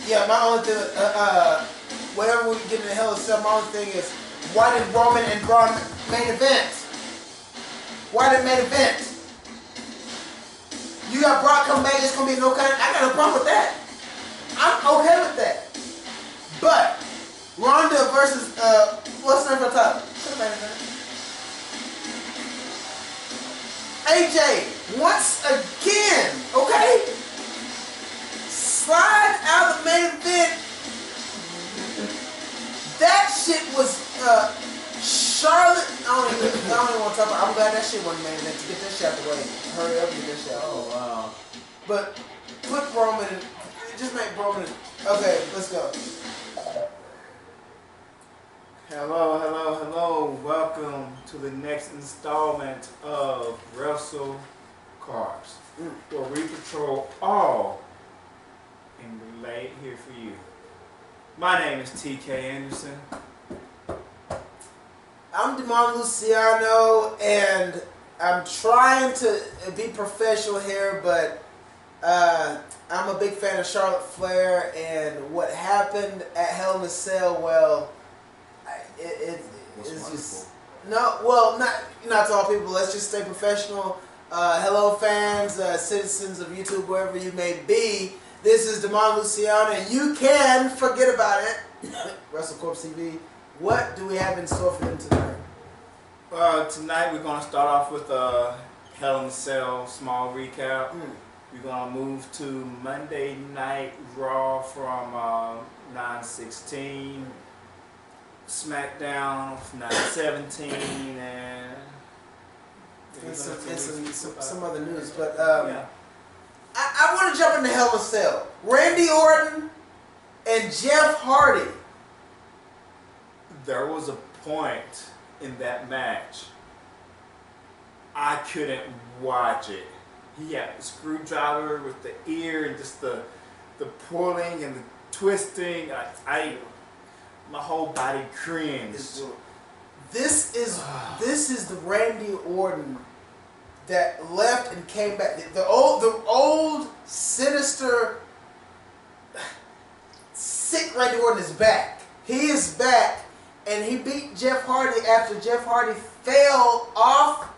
Yeah, my only thing, whenever we get in the Hell in a Cell, my only thing is, why did Roman and Braun main event? Why did main event? You got Brock come back, it's gonna be no kind. I got no problem with that. I'm okay with that. But Ronda versus what's the name for the title? AJ, once again, okay? Slide out of the main event. That shit was Charlotte. I don't even want to talk about. I'm glad that shit wasn't main event to get that shit out the way. Hurry up and get that shit out. Oh wow. But put Roman in, just make Roman. Okay, let's go. Hello, hello, hello. Welcome to the next installment of Wrestle Cars, where we patrol all and relay it here for you. My name is TK Anderson. I'm DeMar Luciano, and I'm trying to be professional here, but I'm a big fan of Charlotte Flair, and what happened at Hell in a Cell, well, it's just not to all people. Let's just stay professional. Hello, fans, citizens of YouTube, wherever you may be. This is DeMar Luciano, and you can forget about it. Wrestle Corp TV. What do we have in store for them tonight? Tonight we're going to start off with a Hell in a Cell small recap. We're going to move to Monday Night Raw from 9/16, SmackDown from 9/17, and some other news. But yeah. I want to jump into Hell in a Cell. Randy Orton and Jeff Hardy. There was a point in that match I couldn't watch it. He had the screwdriver with the ear and just the pulling and the twisting. My whole body cringed. This is the Randy Orton that left and came back. The old sinister, sick Randy Orton is back. He is back, and he beat Jeff Hardy after Jeff Hardy fell off,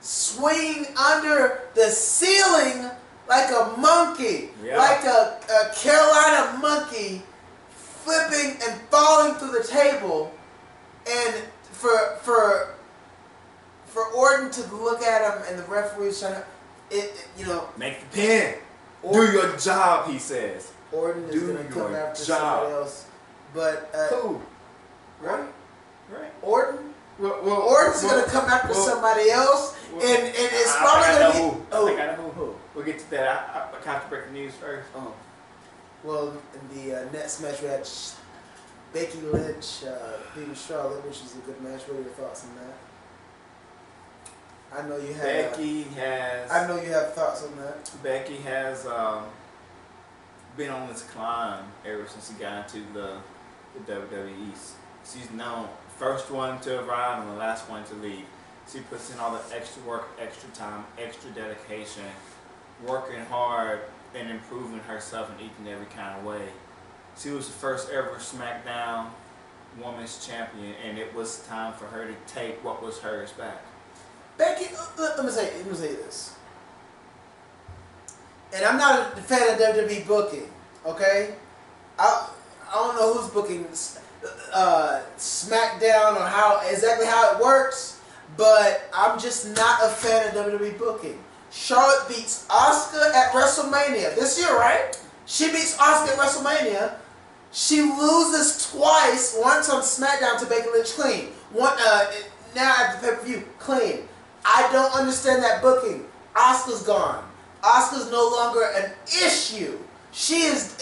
swinging under the ceiling like a monkey, like a Carolina monkey, flipping and falling through the table, and for Orton to look at him and the referee's trying to, make the pin. Do your job, he says. Orton is going to come after somebody else, but who? Right? Orton. Orton's going to come after somebody else, and it's probably going to be. I think I know who. We'll get to that. I have to break the news first. Oh. Well, in the next match we had Becky Lynch beating Charlotte, which is a good match. What are your thoughts on that? I know you have. I know you have thoughts on that. Becky has been on this climb ever since he got into the WWE. She's known first one to arrive and the last one to leave. She puts in all the extra work, extra time, extra dedication, working hard and improving herself in each and every kind of way. She was the first ever SmackDown Women's Champion, and it was time for her to take what was hers back. Becky, let me say this. And I'm not a fan of WWE booking, okay? I don't know who's booking SmackDown or exactly how it works, but I'm just not a fan of WWE booking. Charlotte beats Asuka at WrestleMania this year, right? She beats Asuka at WrestleMania. She loses twice, once on SmackDown to Becky Lynch clean. Now at the pay-per-view, clean. I don't understand that booking. Asuka's gone. Asuka's no longer an issue. She's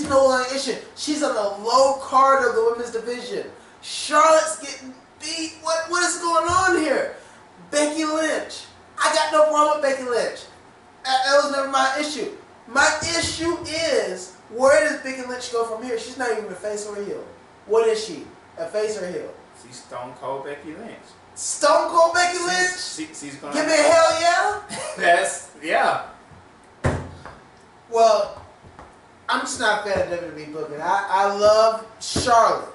no longer an issue. She's on the low card of the women's division. Charlotte's getting beat. What is going on here? Becky Lynch. I got no problem with Becky Lynch. That was never my issue. My issue is, where does Becky Lynch go from here? She's not even a face or a heel. What is she? A face or a heel? She's Stone Cold Becky Lynch. Stone Cold Becky Lynch? She's gonna give me a hell yeah? Yeah. Well, I'm just not a fan of WWE booking. I love Charlotte.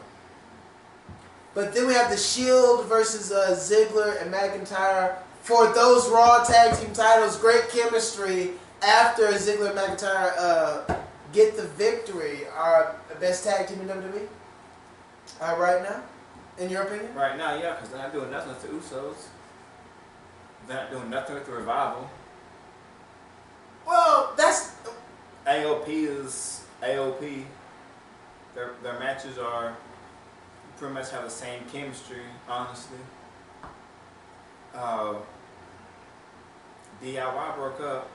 But then we have the Shield versus Ziggler and McIntyre for those Raw Tag Team titles. Great chemistry after Ziggler and McIntyre get the victory. Our best tag team in WWE right now, in your opinion? Right now, yeah, because they're not doing nothing with the Usos. They're not doing nothing with the Revival. Well, that's... AOP is AOP. Their matches are pretty much have the same chemistry, honestly. DIY broke up.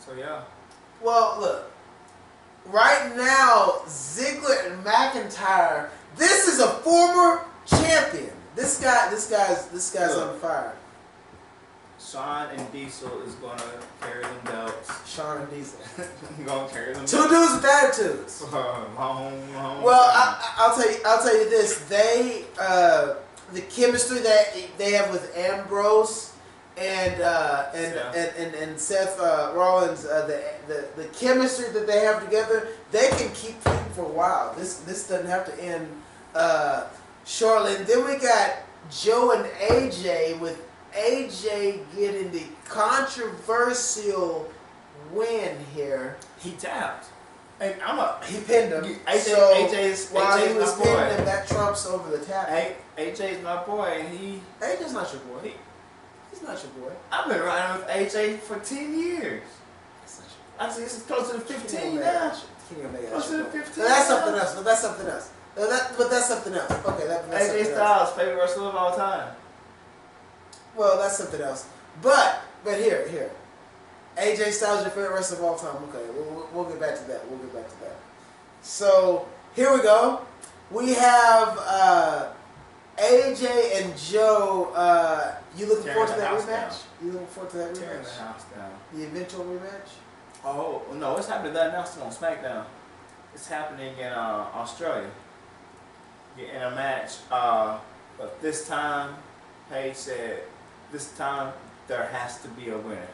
So yeah. Well, look. Right now, Ziggler and McIntyre. This is a former champion. This guy's on fire. Shawn and Diesel is gonna carry them belts. Shawn and Diesel. Gonna carry them. Two dudes with attitudes. Long Well, time. I'll tell you this. They the chemistry that they have with Ambrose and Seth Rollins, the chemistry that they have together, they can keep feuding for a while. This doesn't have to end shortly. And then we got Joe and AJ, with AJ getting the controversial win here. He tapped. And he pinned him. While he was pinning him, that trumps over the tap. AJ's my boy, and AJ's not your boy. He's not your boy. I've been riding with AJ for 10 years. That's not your boy. I think it's closer to 15 now. Closer to to 15. But that's something else. But that's something else. But that's something else. Okay, that's AJ something Styles, else. favorite wrestler of all time. Well, that's something else. But here. AJ Styles your favorite wrestler of all time. Okay, we'll get back to that. So here we go. We have AJ and Joe. You looking forward to that rematch? You looking forward to that Tearing the rematch? house down. The eventual rematch? Oh no, it's happening. That announcement on SmackDown. It's happening in Australia. In a match. But this time, Paige said, this time there has to be a winner.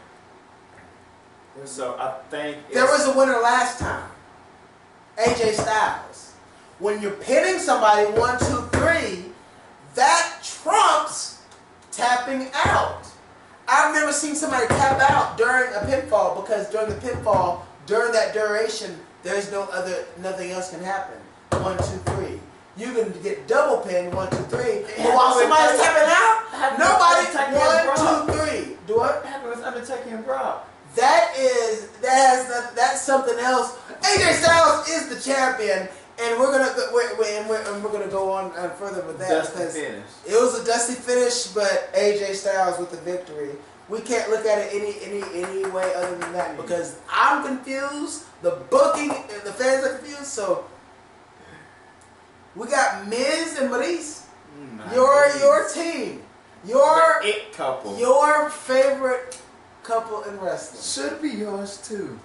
So I think there was a winner last time. AJ Styles. When you're pinning somebody 1, 2, 3, that trumps tapping out. I've never seen somebody tap out during a pinfall, because during the pinfall, during that duration, there's nothing else can happen. 1, 2, 3. You can get double pinned 1, 2, 3. But while somebody's tapping out, nobody 1, 2, 3. Do what? What happened with Undertaker and Brock? That's something else. AJ Styles is the champion, and we're gonna go on further with that, because it was a dusty finish, but AJ Styles with the victory. We can't look at it any way other than that, because I'm confused. The booking, the fans are confused. So we got Miz and Maurice. Your team, the it couple, your favorite couple in wrestling. should be yours too.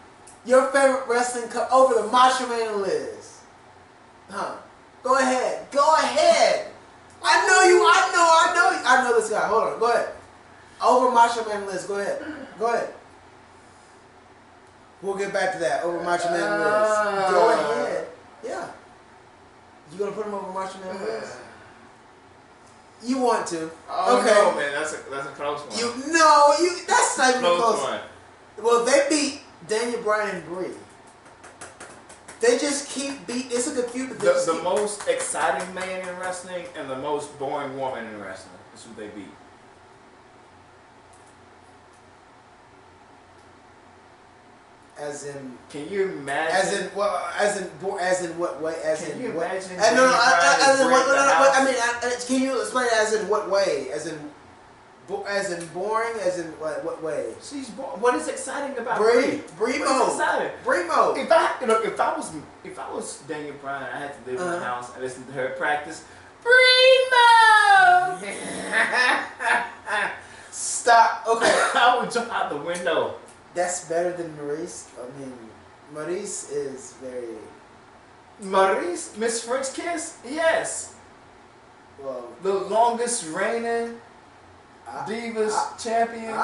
Your favorite wrestling couple over the Macho Man and Liz. Huh? Go ahead. I know this guy. Hold on. Go ahead. Over Macho Man and Liz. Go ahead. We'll get back to that. Over Macho Man and Liz. Go ahead. Yeah. You gonna put him over Macho Man and Liz? You want to? Oh okay. no, man, that's a close one. That's not even close. One. Well, they beat Daniel Bryan and Brie. They just keep beat. It's a good feud. The most exciting man in wrestling and the most boring woman in wrestling. That's who they beat. As in, can you imagine? As in what way? As in what? Can you imagine? As in what? I mean, can you explain as in what way? As in boring? As in what way? She's boring. What is exciting about Brie? Brie mode. Brie mode. If I was Daniel Bryan, I had to live in the house and listen to her practice. Brie mode. Stop. Okay. I would jump out the window. That's better than Maurice. I mean, Maurice is very... Maurice? Miss French Kiss? Yes. Well... The longest reigning Divas champion.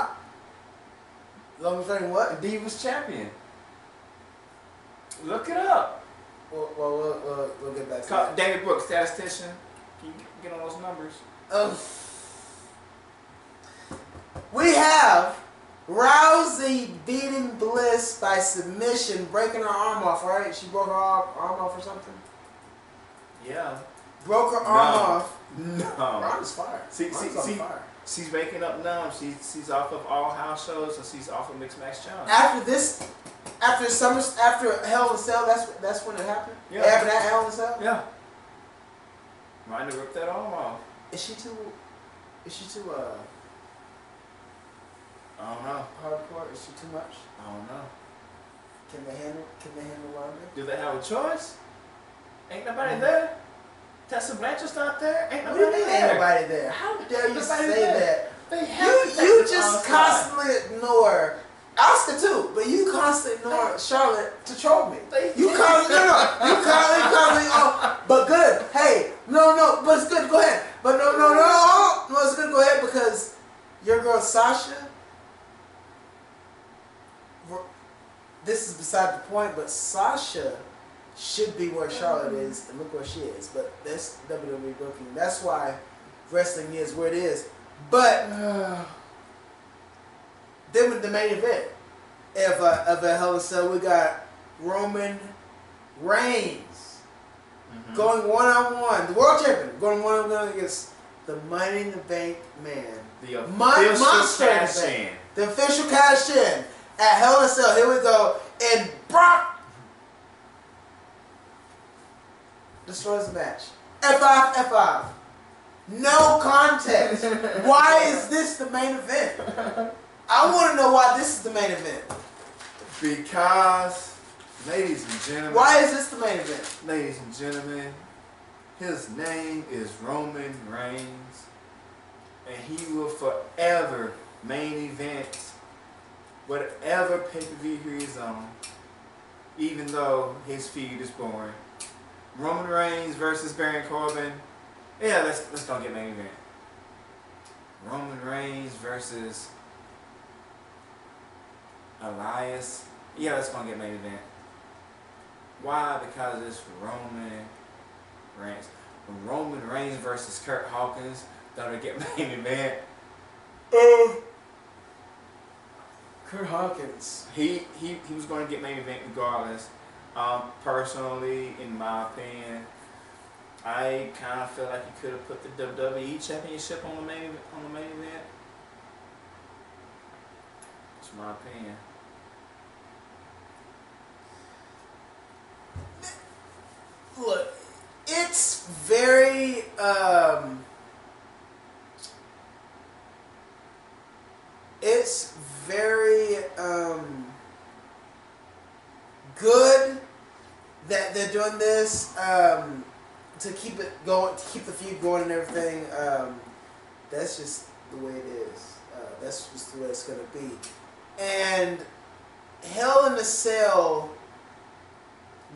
Longest reigning what? Divas champion. Look it up. We'll get back to Call that. David Brooks, statistician. Can you get on those numbers? We have Rousey beating Bliss by submission, breaking her arm off, right? She broke her arm off or something? Yeah. Broke her arm off. No. Ron's fire. See, Ron's on fire. she's waking up numb. She's off of all house shows and she's off of Mixed Match Challenge. After Hell in a Cell, that's when it happened? Yeah. It happened at Hell in a Cell? Yeah. Ronda ripped that arm off. Is she too I don't know. hardcore? Is she too much? I don't know. Can they handle Ronda? Do they have a choice? Ain't nobody there. Tessa Blanchard's not there. Ain't What do nobody you mean there. ain't nobody there? How dare you Nobody say there. that? They have to You take just this outside. constantly ignore Oscar too, but you constantly ignore Charlotte to troll me. You constantly but good. Hey, no, but it's good. Go ahead. But no, it's good. Go ahead because your girl Sasha. This is beside the point, but Sasha should be where Charlotte is, and look where she is. But that's WWE booking. That's why wrestling is where it is. But then with the main event of a Hell in a Cell, we got Roman Reigns going one-on-one, the world champion, going one-on-one against the Money in the Bank man. The Monster official cash-in. The official cash-in at Hell in a Cell. Here we go. And Brock destroys the match. F5. No contest. Why is this the main event? I want to know why this is the main event. Because, ladies and gentlemen. Why is this the main event? Ladies and gentlemen, his name is Roman Reigns. And he will forever main event whatever pay-per-view he is on. Even though his feud is boring. Roman Reigns versus Baron Corbin. Yeah, let's go get main event. Roman Reigns versus Elias. Yeah, let's go get main event. Why? Because it's Roman Reigns. When Roman Reigns versus Kurt Hawkins, that'll get main event. Kurt Hawkins. He was going to get main event regardless. Personally, in my opinion, I kind of feel like he could have put the WWE Championship on the main event. That's my opinion. Look, it's very good that they're doing this to keep it going, to keep the feud going and everything. That's just the way it is. That's just the way it's gonna be. And Hell in a Cell.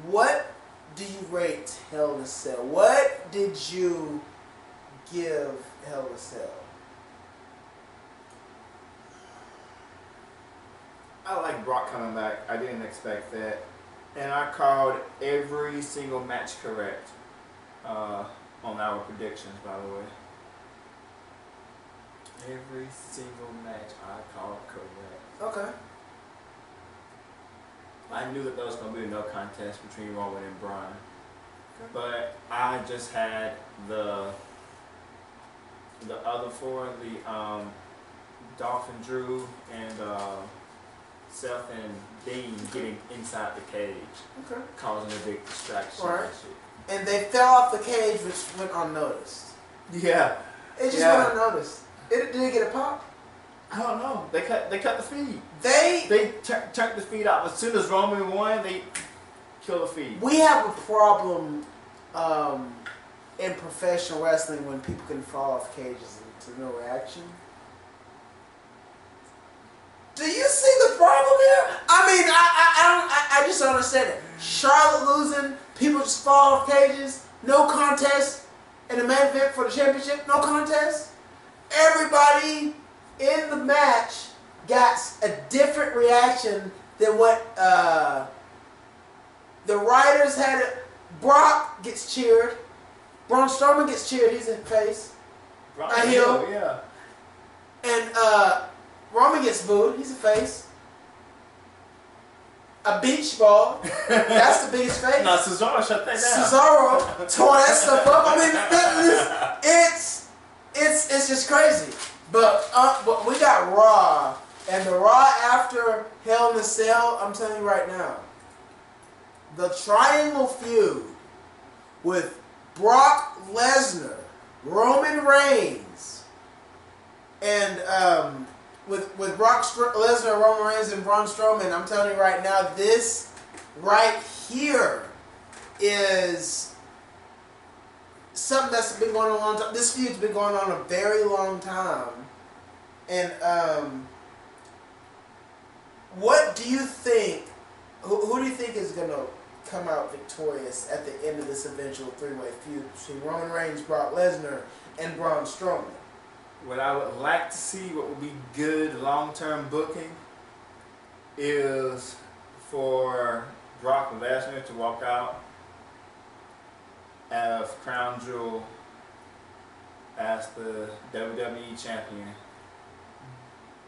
What do you rate Hell in a Cell? What did you give Hell in a Cell? I like Brock coming back. I didn't expect that. And I called every single match correct on our predictions, by the way. Every single match I called correct. Okay. I knew that there was going to be no contest between Roman and Bryan. But I just had the other four, the Dolph and Drew and Seth and Dean getting inside the cage, Okay. causing a big distraction. Right. And shit. And they fell off the cage, which went unnoticed. Yeah. It just went unnoticed. Did it get a pop? I don't know. They cut the feed. They turned the feed out. As soon as Roman won, they killed the feed. We have a problem in professional wrestling when people can fall off cages to no reaction. Do you see the problem here? I mean, I just don't understand it. Charlotte losing, people just fall off cages, no contest in the main event for the championship, no contest. Everybody in the match got a different reaction than what The writers had it. Brock gets cheered. Braun Strowman gets cheered. He's in face. A heel. Yeah. And Roman gets booed. He's a face. A beach ball. That's the biggest face. No, Cesaro shut that down. Cesaro tore that stuff up. I mean, it's just crazy. But we got Raw, and the Raw after Hell in a Cell. I'm telling you right now, the Triangle feud with Brock Lesnar, Roman Reigns, and with Brock Lesnar, Roman Reigns, and Braun Strowman. I'm telling you right now, this right here is something that's been going on a long time. This feud's been going on a very long time. And what do you think? Who do you think is gonna come out victorious at the end of this eventual three-way feud between Roman Reigns, Brock Lesnar, and Braun Strowman? What I would like to see, what would be good long-term booking, is for Brock Lesnar to walk out as Crown Jewel as the WWE champion,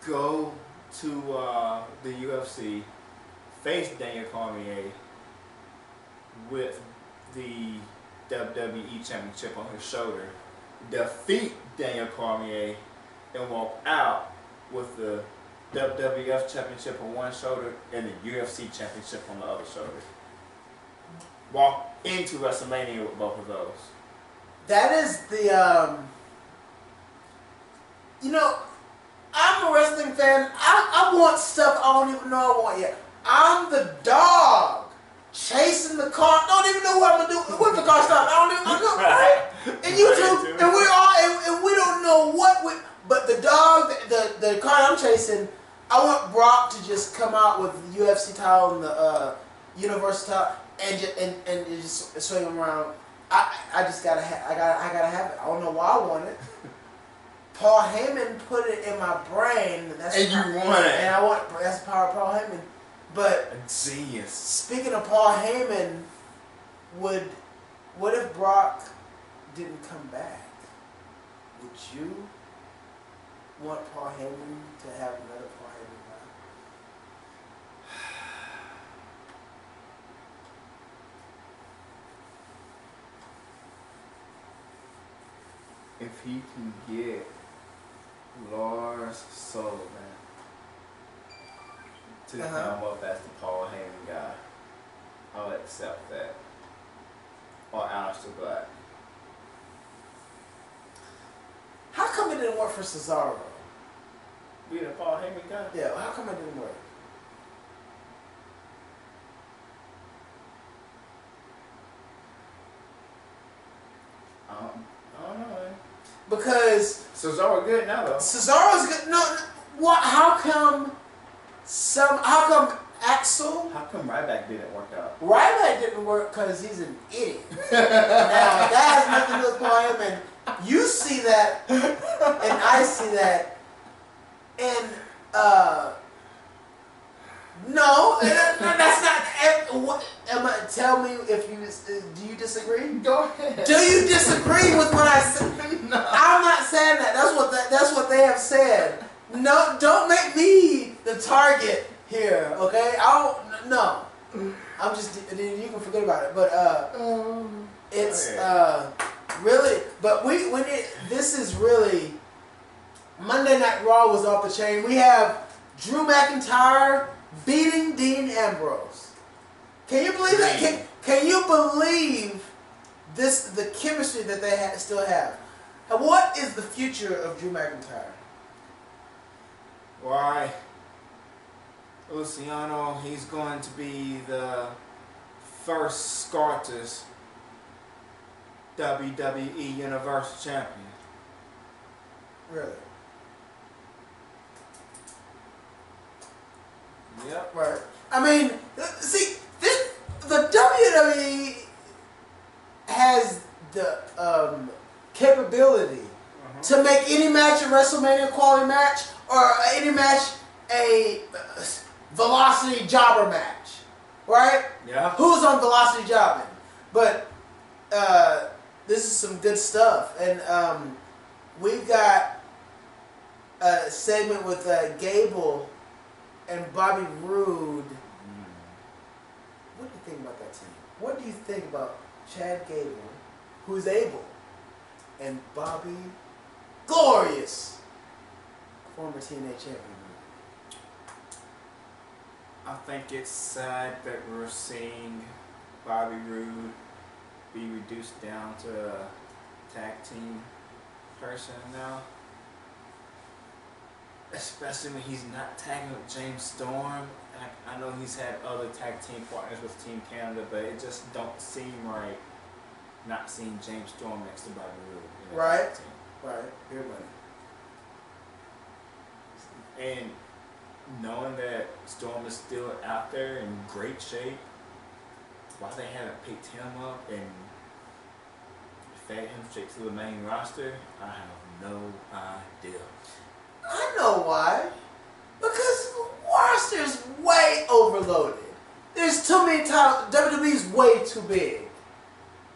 go to the UFC, face Daniel Cormier with the WWE championship on his shoulder, defeat Daniel Cormier, and walk out with the WWF championship on one shoulder and the UFC championship on the other shoulder. Walk into WrestleMania with both of those. That is the, you know, I'm a wrestling fan. I want stuff I don't even know I want yet. I'm the dog chasing the car. Don't even know what I'm gonna do. What if the car stops? I don't even know. Right? And you too. And we're all, and we don't know what we. But the dog, the car I'm chasing, I want Brock to just come out with the UFC title and the Universal title and just swing him around. I just gotta I gotta have it. I don't know why I want it. Paul Heyman put it in my brain. And you want it. And I want, that's the power of Paul Heyman. But genius. Speaking of Paul Heyman, what if Brock didn't come back? Would you want Paul Heyman to have another Paul Heyman run? If he can get Lars Sullivan to come up as the Paul Heyman guy, I'll accept that. Or Aleister Black. How come it didn't work for Cesaro? Be the Paul Heyman guy? Yeah, how come it didn't work? I don't know, man. Because Cesaro good now though. Cesaro's good. No, what? How come Axel? How come Ryback didn't work out? Ryback didn't work because he's an idiot. Now that has nothing to do with Paul Heyman. You see that, and I see that, and no, that's not. Tell me if you do you disagree? Go ahead. Do you disagree with what I said? No. I'm not saying that. That's what they have said. No, don't make me the target here, okay? No. I'm just, you can forget about it. But it's really, but this is really, Monday Night Raw was off the chain. We have Drew McIntyre beating Dean Ambrose. Can you believe that? Can you believe this? The chemistry that they still have. And what is the future of Drew McIntyre? Why, Luciano, he's going to be the first Scottish WWE Universal Champion. Really? Yep. Right. I mean, see, the WWE has the capability to make any match a WrestleMania quality match, or any match a velocity jobber match. right? Yeah. Who's on velocity jobbing? But this is some good stuff, and we've got a segment with Gable and Bobby Roode. What do you think about that team? What do you think about Chad Gable, who's able, and Bobby Glorious, former TNA champion? I think it's sad that we're seeing Bobby Roode be reduced down to a tag team person now. Especially when he's not tagging with James Storm. I know he's had other tag team partners with Team Canada, but it just don't seem right not seeing James Storm next to Bobby Roode. Right. Right. Good money. And knowing that Storm is still out there in great shape, why they haven't picked him up and fed him straight to the main roster, I have no idea. I know why. Because the roster's way overloaded. There's too many times. WWE's way too big.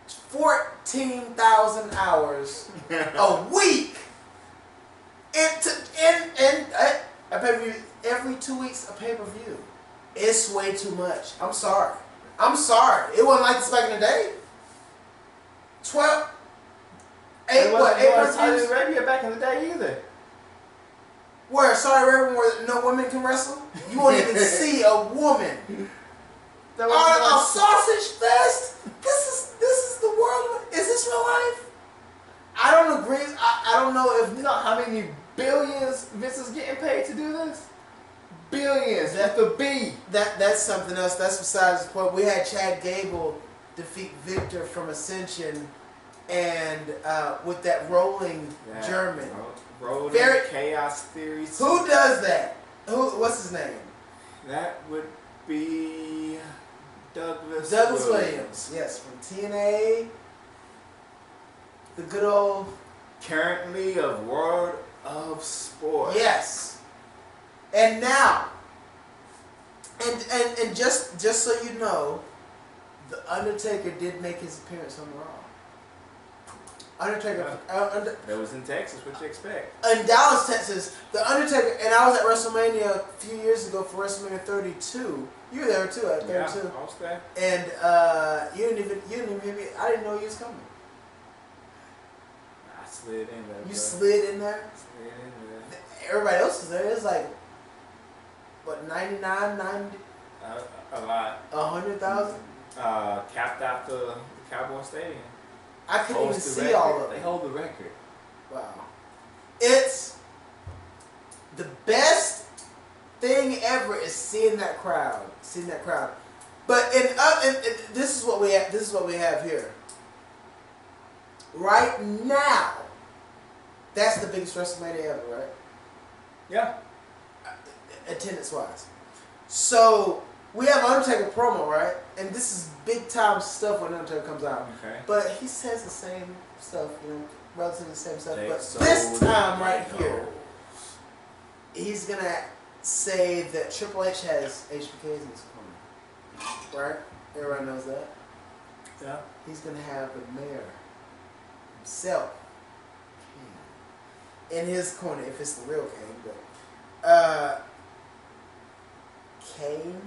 14,000 hours a week. And a pay-per-view every 2 weeks. A pay-per-view. It's way too much. I'm sorry. It wasn't like this back in the day. 8 wasn't Saudi pay-per-views? Arabia back in the day either. Where Saudi Arabia where no women can wrestle? You won't even see a woman. On a sausage fest? This is the world. Is this real life? I don't agree. I don't know if You know how many billions Vince is getting paid to do this? Billions. That's the B. that's something else. That's besides the point. We had Chad Gable defeat Victor from Ascension, and with that rolling German. Rolling Very Chaos Theories. Who does that? What's his name? That would be Douglas Williams. Yes, from TNA. The good old. Currently of World of Sport. Yes. And now, and just so you know, the Undertaker did make his appearance on Raw. Undertaker. That was in Texas. What you expect? In Dallas, Texas, the Undertaker, and I was at WrestleMania a few years ago for WrestleMania 32. You were there too at 32. Yeah, I was there. And you didn't even hear me. I didn't know you was coming. I slid in there. You slid in there. Slid in there. Everybody else was there. It was like what 99, 90, a lot. 100,000. Capped out the Cowboy Stadium. I couldn't even Holds the see record. all of They it. hold the record. Wow. It's the best thing ever is seeing that crowd. But this is what we have. This is what we have here. Right now, that's the biggest WrestleMania ever, right? Yeah. Attendance wise. So we have Undertaker promo, right? And this is big time stuff when Undertaker comes out. Okay. But he says the same stuff, relatively the same stuff. They But sold this time right it. here, he's gonna say that Triple H has HBKs in his corner. Right? Everybody knows that. Yeah. He's gonna have the mayor himself in his corner, if it's the real Kane, but Kane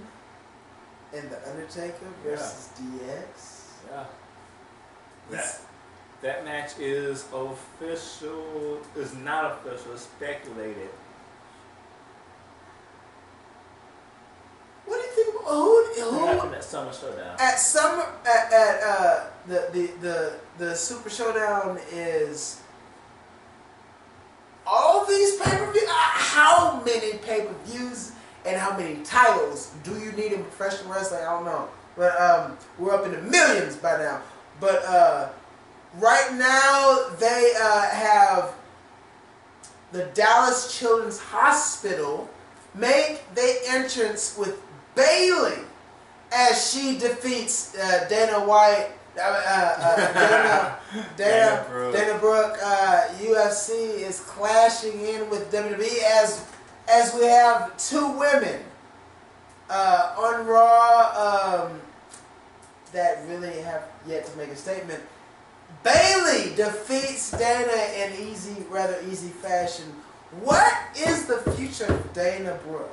and the Undertaker versus DX. Yeah. That match is official. Is not official. It's speculated. What do you think? Who happened at Summer Showdown? at the Super Showdown is all these pay-per-views. How many pay-per-views and how many titles do you need in professional wrestling? I don't know, but we're up in the millions by now. But right now they have the Dallas Children's Hospital make their entrance with Bayley as she defeats Dana White, Dana Brooke. UFC is clashing in with WWE as we have two women On Raw, that really have yet to make a statement. Bayley defeats Dana in rather easy fashion. What is the future of Dana Brooke?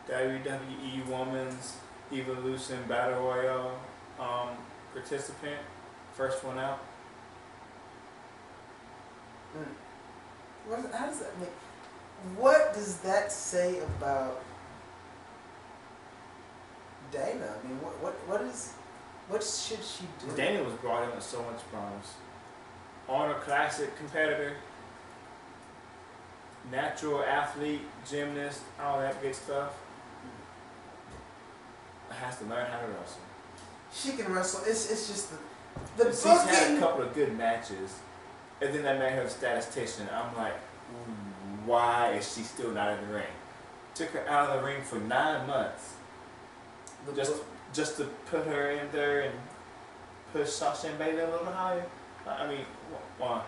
WWE Women's Evolution Battle Royale participant, first one out. How does that make? What does that say about Dana? I mean, what should she do? Dana was brought in with so much promise. Honor Classic competitor, natural athlete, gymnast, all that good stuff. Has to learn how to wrestle. She can wrestle. It's just the She's booking. had a couple of good matches, and then that made her a statistician. I'm like, why is she still not in the ring? Took her out of the ring for 9 months, just to put her in there and push Sasha and Bayley a little higher. I mean, why?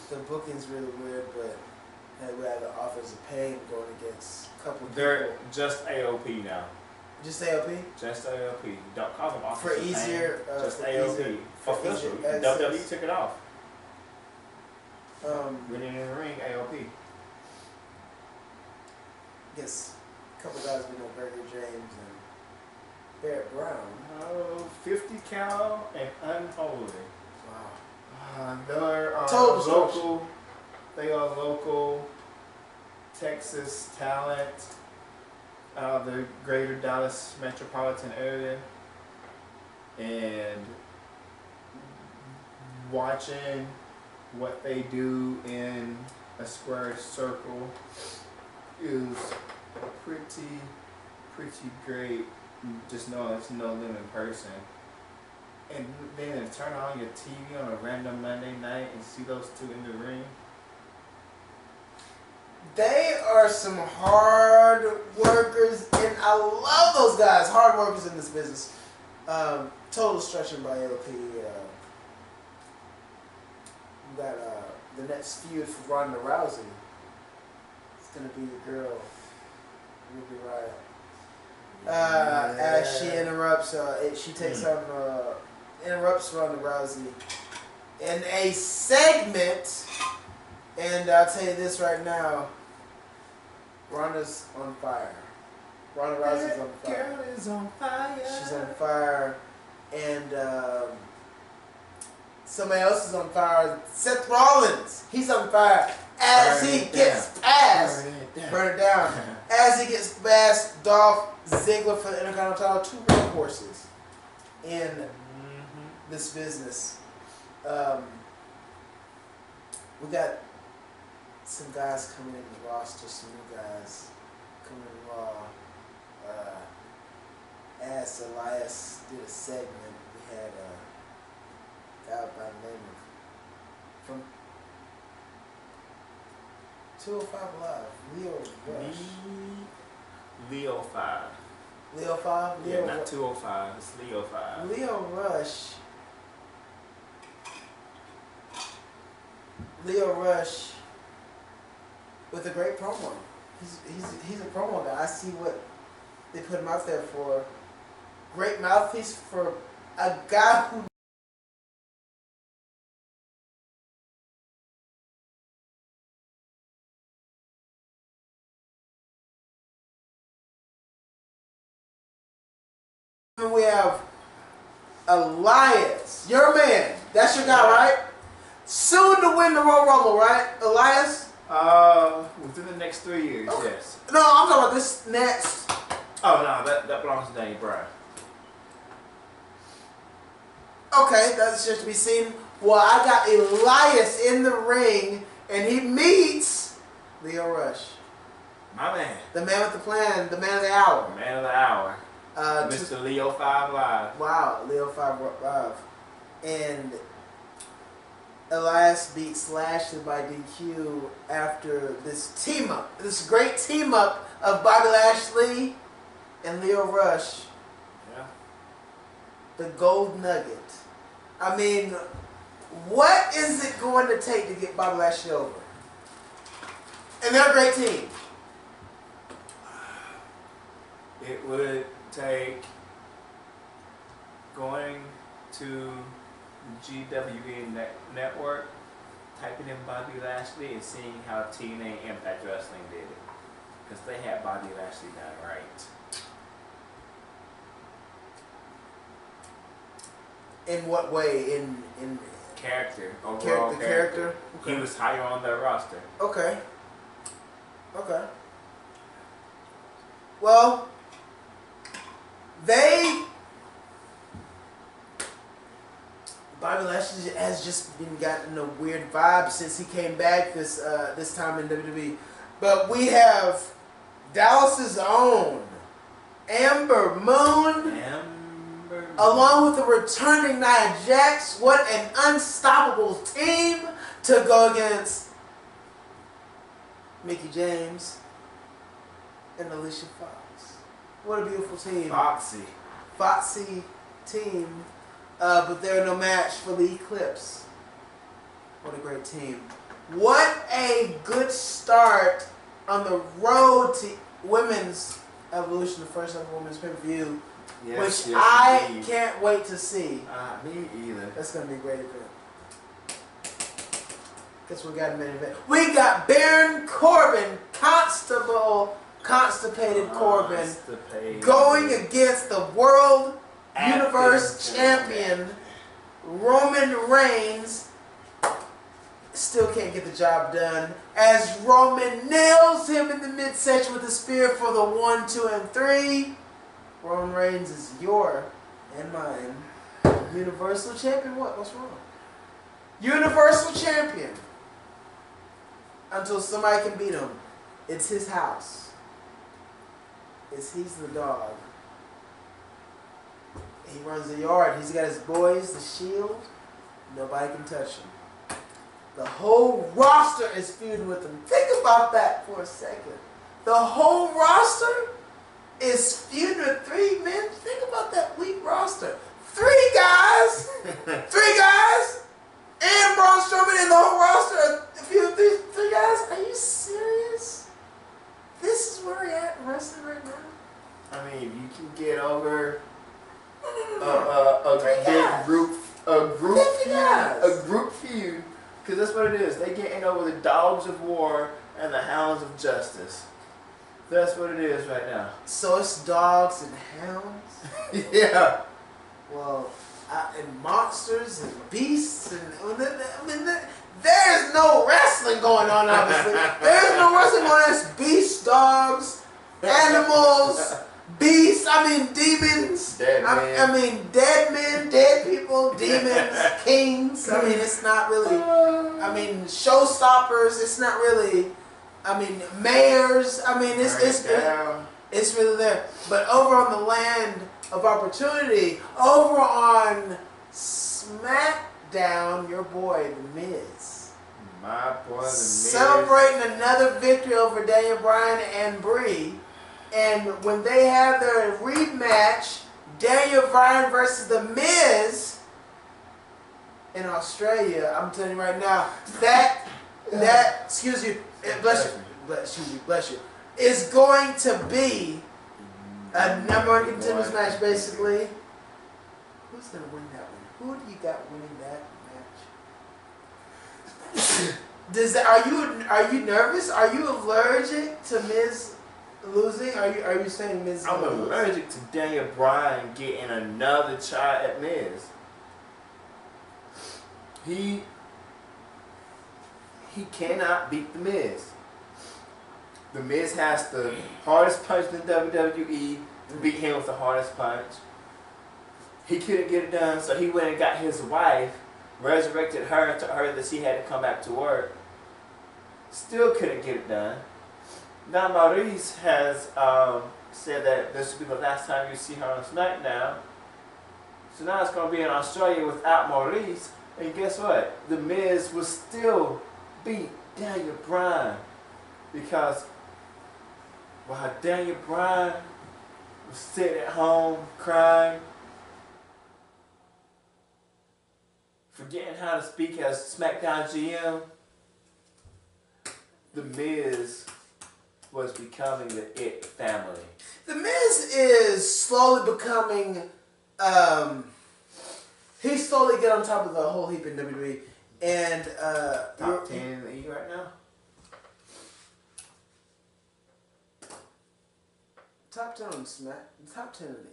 The booking's really weird, but we had the offers of pain going against a couple of They're people. just AOP now. Just AOP? Just AOP. Don't call them offers For of pain. easier, just for AOP. easier- for Official. easier access. WWE took it off. Winning in the ring, AOP. Guess a couple guys we know, Gregory James and Barrett Brown. Oh, 50 cal and unholy. Wow. They're Total local. They are local Texas talent out of the greater Dallas metropolitan area. And watching what they do in a square circle is pretty great. Just know it's no limit person. And then to turn on your TV on a random Monday night and see those two in the ring. They are some hard workers, and I love those guys, hard workers in this business. Total stretching by AOP. We got the next feud for Ronda Rousey. It's going to be the girl, Ruby Riott. As she interrupts, she takes on, interrupts Ronda Rousey in a segment, and I'll tell you this right now, Ronda's on fire. Ronda Rousey's on fire. Girl is on fire. She's on fire, and somebody else is on fire. Seth Rollins, he's on fire as he gets past. Burn it down. As he gets past Dolph Ziggler for the Intercontinental title, 2 workhorses in this business. We got some guys coming in the roster, some new guys coming in Raw. As Elias did a segment, we had a guy by the name of, from 205 Live, Leo Rush. Leo 5. Leo 5? Yeah, not 205, it's Leo 5. Leo Rush. Leo Rush with a great promo. He's a promo guy. I see what they put him out there for. Great mouthpiece for a guy who we have Elias, your man. That's your guy, right? Soon to win the Royal Rumble, right, Elias? Within the next 3 years, Okay. yes. No, I'm talking about this next. Oh no, that belongs to Danny Bryan. Okay, that's just to be seen. Well, I got Elias in the ring, and he meets Leo Rush. My man. The man with the plan, the man of the hour. Man of the hour. Uh, Mr. Leo 5 Live. Wow, Leo 5 Live. And Elias beats Lashley by DQ after this team up. This great team up of Bobby Lashley and Leo Rush. Yeah. The gold nugget. I mean, what is it going to take to get Bobby Lashley over? And they're a great team. It would take going to the GWE network, typing in Bobby Lashley, and seeing how TNA Impact Wrestling did it. Because they had Bobby Lashley done right. In what way? In Character, overall character. Okay. He was higher on their roster. Okay. Okay. Well, Bobby Lashley has just been gotten a weird vibe since he came back this time in WWE. But we have Dallas's own Amber Moon, along with the returning Nia Jax. What an unstoppable team to go against Mickie James and Alicia Fox. What a beautiful team. Foxy team. But they're no match for the Eclipse. What a great team. What a good start on the road to Women's Evolution, the first ever women's pay-per-view, which I can't wait to see. Me either. That's going to be a great event. Guess we got a main event. We got Baron Corbin, constipated Corbin, going against the World Universe Champion Roman Reigns. Still can't get the job done as Roman nails him in the midsection with a spear for the 1, 2, and 3. Roman Reigns is your and mine Universal Champion. What's wrong? Universal Champion. Until somebody can beat him. It's his house. He's the dog. He runs the yard. He's got his boys, the Shield. Nobody can touch him. The whole roster is feuding with him. Think about that for a second. The whole roster is feuding with 3 men. Think about that weak roster. 3 guys. 3 guys. And Braun Strowman and the whole roster. Three guys. Are you serious? This is where we're at in wrestling right now. I mean, you can get over a group feud, because that's what it is. They getting over the Dogs of War and the Hounds of Justice. That's what it is right now. So it's dogs and hounds. Yeah. Well, and monsters and beasts and there's no wrestling going on. Obviously, there's no wrestling going on. It's beasts, dogs, animals. Beasts, demons. Dead men, dead people, demons, kings. It's not really. Showstoppers. It's not really. Mayors. It's really there. But over on the land of opportunity, over on SmackDown, your boy The Miz. My boy The Miz. Celebrating another victory over Daniel Bryan and Brie. And when they have their rematch, Daniel Bryan versus The Miz in Australia, I'm telling you right now, that excuse you, bless you, is going to be a number 1 contenders match, basically. Who's going to win that one? Who do you got winning that match? Are you nervous? Are you allergic to Miz losing? Are you saying Miz? I'm allergic to Daniel Bryan getting another shot at Miz. He cannot beat The Miz. The Miz has the hardest punch in WWE to beat him with the hardest punch. He couldn't get it done, so he went and got his wife, resurrected her, and told her that she had to come back to work. Still couldn't get it done. Now Maurice has said that this will be the last time you see her on SmackDown. So now it's going to be in Australia without Maurice. And guess what? The Miz will still beat Daniel Bryan. Because while Daniel Bryan was sitting at home crying, forgetting how to speak as SmackDown GM, The Miz was becoming the It family. The Miz is slowly becoming. He's slowly get on top of the whole heap in WWE, and top 10 in the E right now. Top 10 on Smack. Top 10 in the E.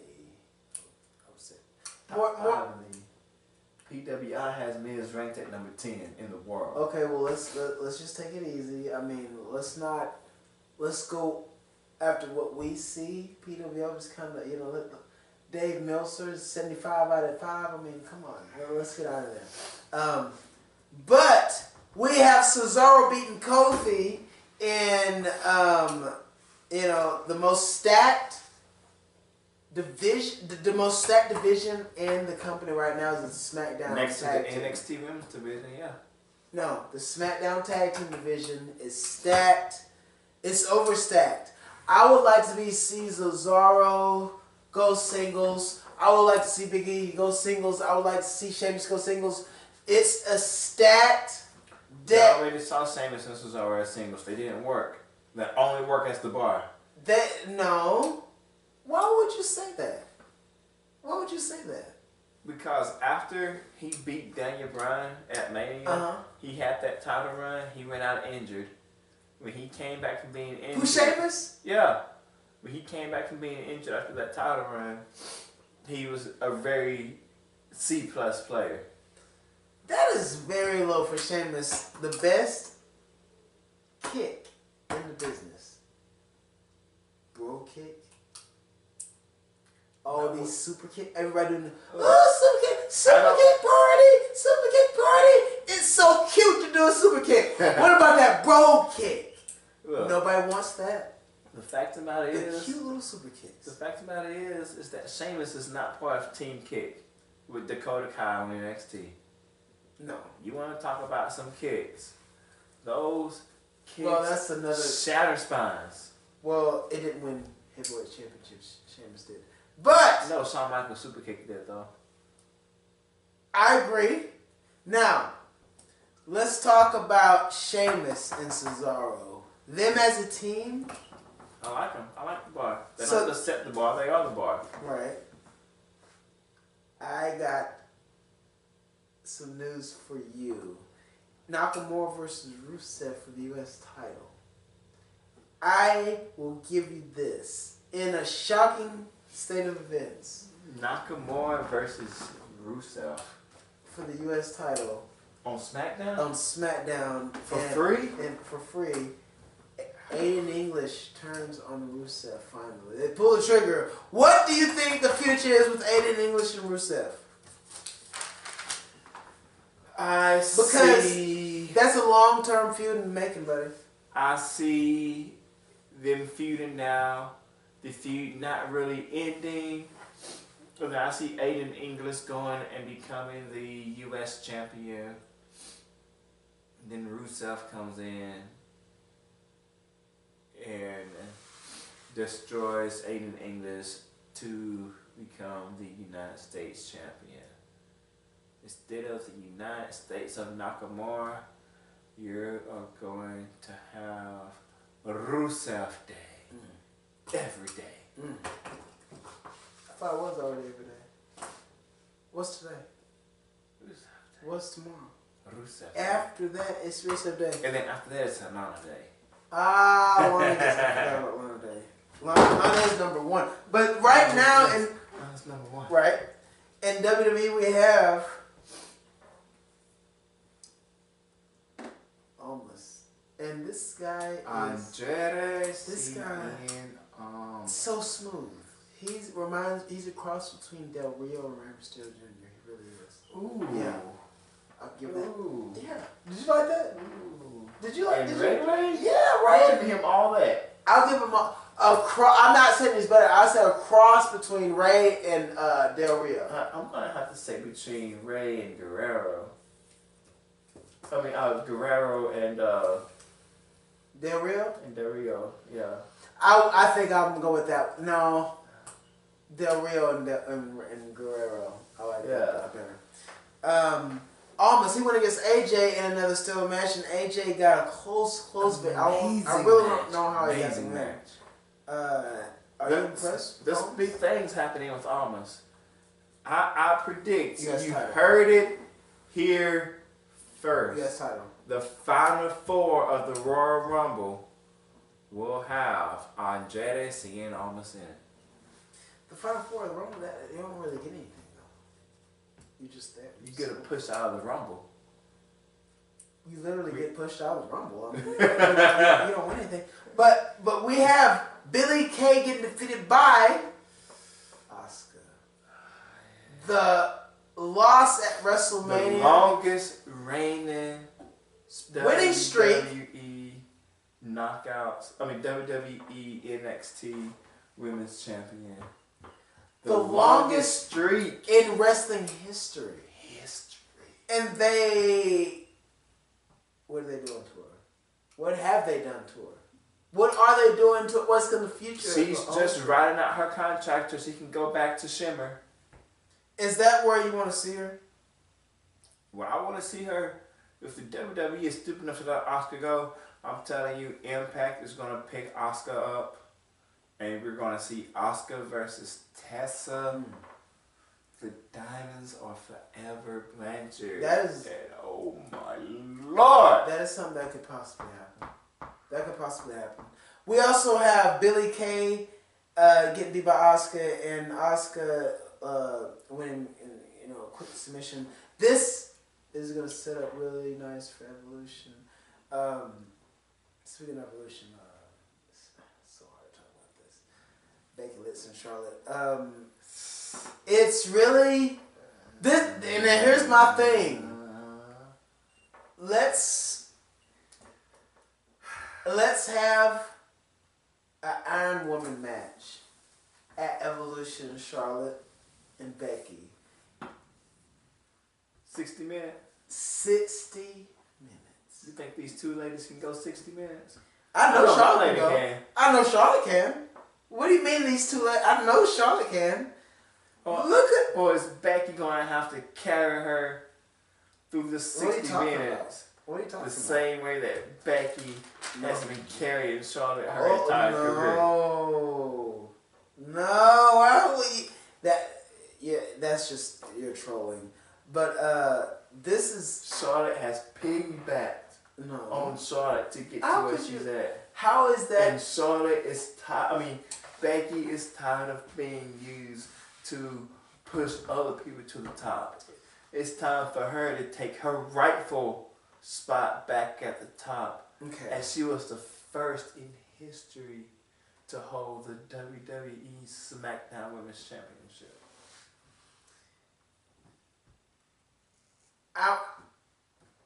I would say. Top 5 in the E. PWI has Miz ranked at number 10 in the world. Okay, well let's just take it easy. I mean, let's go after what we see. PWI is kind of, you know, Dave Meltzer's 75 out of 5. I mean, come on, let's get out of there. But we have Cesaro beating Kofi in you know, the most stacked division, the most stacked division in the company right now is the SmackDown next to the Tag Team. NXT Women's division, yeah. No, the SmackDown Tag Team division is stacked. It's overstacked. I would like to see Cesaro go singles. I would like to see Big E go singles. I would like to see Sheamus go singles. It's a stacked deck. I already saw Sheamus and Cesaro as singles. They didn't work. They only work as the bar. No. Why would you say that? Why would you say that? Because after he beat Daniel Bryan at Mania, he had that title run. He went out injured. When he came back from being injured, Who, Sheamus? Yeah. When he came back from being injured after that title run, he was a very C+ player. That is very low for Sheamus. The best kick in the business. Bro kick. All these super kick. Everybody doing super kick party. It's so cute to do a super kick. What about that bro kick? Look, nobody wants that. The fact of the matter is, cute little super kicks. The fact of the matter is that Sheamus is not part of Team Kick with Dakota Kai on NXT. No. You want to talk about some kicks? Those kicks. Well, that's another. Shatter spines. Well, it didn't win heavyweight championships. Sheamus did. But no, Shawn Michaels super kicked did though. I agree. Now, let's talk about Sheamus and Cesaro. Them as a team. I like them. I like the bar. They don't just set the bar, they are the bar. Right. I got some news for you. Nakamura versus Rusev for the U.S. title. I will give you this. In a shocking state of events. Nakamura versus Rusev. For the U.S. title. On SmackDown? On SmackDown. For free? And for free. Aiden English turns on Rusev finally. They pull the trigger. What do you think the future is with Aiden English and Rusev? Because that's a long-term feud in the making, buddy. I see them feuding now. The feud not really ending. But I see Aiden English going and becoming the U.S. champion. Then Rusev comes in and destroys Aiden English to become the United States champion. Instead of the United States of Nakamura, you are going to have Rusev Day. Every day. I thought it was already every day. What's today? Rusev Day. What's tomorrow? Rusev Day. After that, it's Rusev Day. And then after that, it's Lana Day. Lana Day. Lana is number one. But right now, Lana's number one. Right. In WWE, we have Almost. And this guy is this guy so smooth. He's a cross between Del Rio and Rey Mysterio Jr. He really is. Ooh. Yeah. I'll give that. Ooh. Yeah. Did you like that? Ooh. Did you like and did Ray you? Ray? Yeah, right. I'll give him all that. I'll give him a cross. I'm not saying he's better. I said a cross between Ray and Del Rio. I'm gonna have to say between Ray and Guerrero. I mean, Guerrero and Del Rio? And Del Rio, yeah. I think I'm gonna go with that. No. Del Rio and Guerrero. I like that better. Almost, he went against AJ in another steel match, and AJ got a close bit. I really don't know how he got the match. Are you impressed? There's big things happening with Almas. I predict You heard it here first. U.S. title. The final four of the Royal Rumble will have Andrade, Cien, and Almas in it. The final four of the Rumble, you don't really get anything though. You just there. You get a push out of the Rumble. You literally get pushed out of the Rumble. I mean, you don't win anything. But we have Billy Kay getting defeated by Asuka. The loss at WrestleMania. The longest reigning winning streak. WWE knockouts. I mean WWE NXT Women's Champion. The longest streak in wrestling history. And what are they doing to her? What have they done to her? What are they doing to her? What's in the future? She's just riding out her contract so she can go back to Shimmer. Is that where you want to see her? Well, I want to see her. If the WWE is stupid enough to let Asuka go, I'm telling you, Impact is going to pick Asuka up. And we're going to see Asuka versus Tessa. The diamonds are forever Blanchard. That is... And oh my Lord! That is something that could possibly happen. We also have Billy Kay getting beat by Asuka, and Asuka winning in a quick submission. This is going to set up really nice for Evolution. Speaking of Evolution, it's so hard to talk about this. Becky Lynch and Charlotte. It's really this, and then here's my thing. Let's have an Iron Woman match at Evolution, Charlotte and Becky. 60 minutes. 60 minutes. You think these two ladies can go 60 minutes? I know Charlotte can. go. I know Charlotte can. What do you mean these two ladies? I know Charlotte can. Or is Becky going to have to carry her through the 60 minutes? What are you talking about? The same way that Becky has been carrying Charlotte her entire career. No, why would you? That's just, you're trolling. But this is... Charlotte has piggybacked on Charlotte to get to where she's at. How is that? And Charlotte is tired. Becky is tired of being used to push other people to the top. It's time for her to take her rightful spot back at the top. Okay. As she was the first in history to hold the WWE SmackDown Women's Championship. I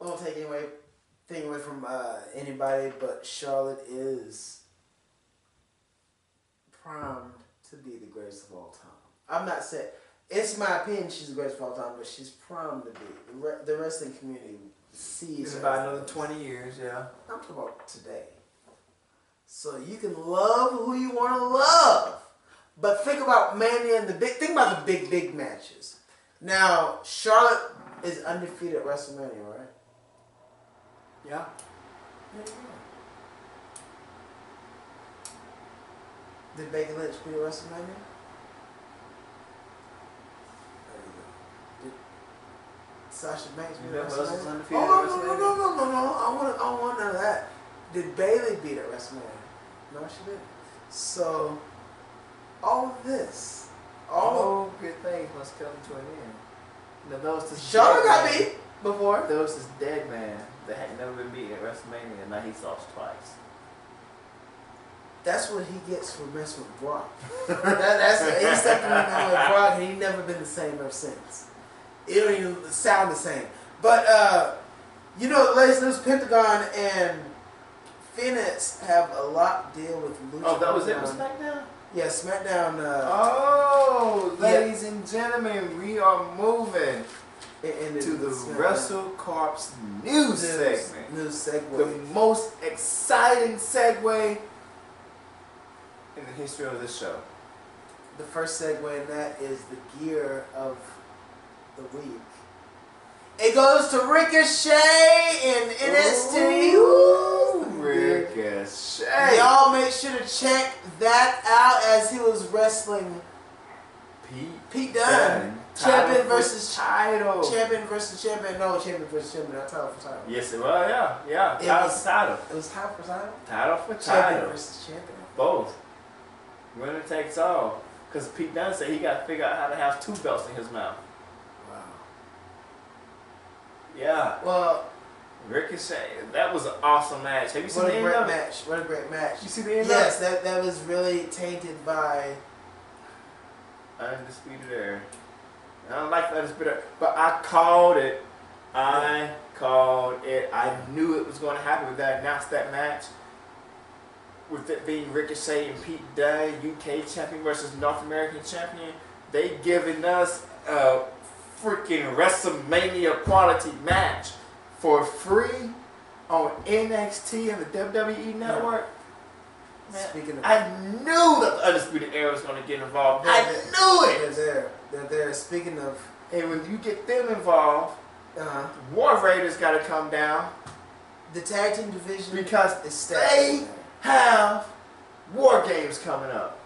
won't take anything away from anybody, but Charlotte is primed to be the greatest of all time. I'm not saying, it's my opinion she's the greatest of all time, but she's primed to be. The wrestling community sees her. About another 20 years, yeah. I'm talking about today. So you can love who you want to love, but think about think about the big matches. Now, Charlotte is undefeated at WrestleMania, right? Yeah. Did Becky Lynch beat at WrestleMania? Sasha Banks beat at WrestleMania? Oh, no. I want none of that. Did Bayley beat at WrestleMania? No, she didn't. So, all of this. All good things must come to an end. Now, there was this Charlotte got beat before. There was this dead man that had never been beaten at WrestleMania, and now he's lost twice. That's what he gets for messing with Brock. He's stepping in with Brock, and he's never been the same ever since. It don't even sound the same. But, ladies and Pentagon and Phoenix have a lot to deal with Lucha. Oh, that was it with SmackDown? Yeah, SmackDown. Ladies and gentlemen, we are moving to the Wrestle Corp's news segment. News segue. The most exciting segue in the history of this show. The first segue in that is the gear of the week. It goes to Ricochet in NXT. Ooh, Ricochet. Y'all make sure to check that out as he was wrestling Pete Dunne. Champion versus title. Champion versus champion. No, champion versus champion. Not title for title. Yes, it was. Yeah. Title for title. It was title for title. Title for Champion title. versus champion. Both. Winner takes all. Because Pete Dunne said he got to figure out how to have 2 belts in his mouth. Wow. Yeah. Well, Ricochet. That was an awesome match. Have you seen what the a end great of it? match. What a great match. You see the end Yes, of it? that was really tainted by Undisputed Era. I don't like Undisputed Era, but I called it. I knew it was going to happen when they announced that match. With it being Ricochet and Pete Dunne, UK champion versus North American champion, they giving us a freaking WrestleMania quality match for free on NXT and the WWE Network. Man, Speaking of, I knew that the Undisputed Era was going to get involved. I knew it. They're there. Speaking of, And when you get them involved, War Raiders got to come down the tag team division because is they stacked. have War Games coming up.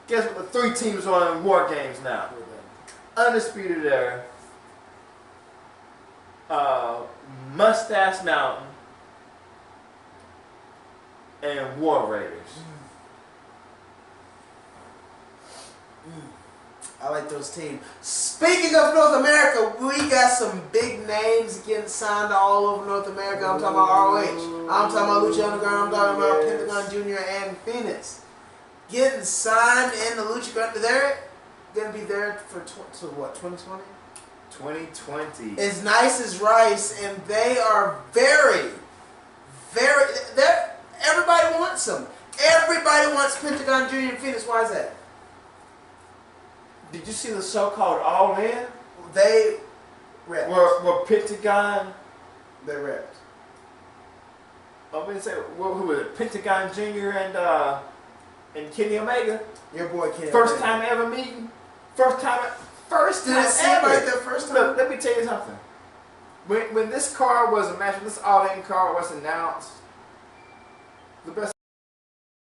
Guess what? The 3 teams are in War Games now. Undisputed Era, Mustache Mountain, and War Raiders. I like those teams. Speaking of North America, we got some big names getting signed all over North America. I'm talking about ROH. I'm talking about Lucha Underground. I'm talking about Pentagon Jr. and Phoenix. Getting signed in the Lucha Underground. They're going to be there for, 2020? 2020. As nice as rice, and they are everybody wants them. Everybody wants Pentagon Jr. and Phoenix. Why is that? Did you see the show called All In? They repped. Where Pentagon, They repped. I'm gonna say, who was it? Pentagon Jr. and Kenny Omega. Your boy Kenny. First Omega. time ever meeting. First time Did it seem ever. like their first time? Look, let me tell you something. When this card was a match, when this All In card was announced, the best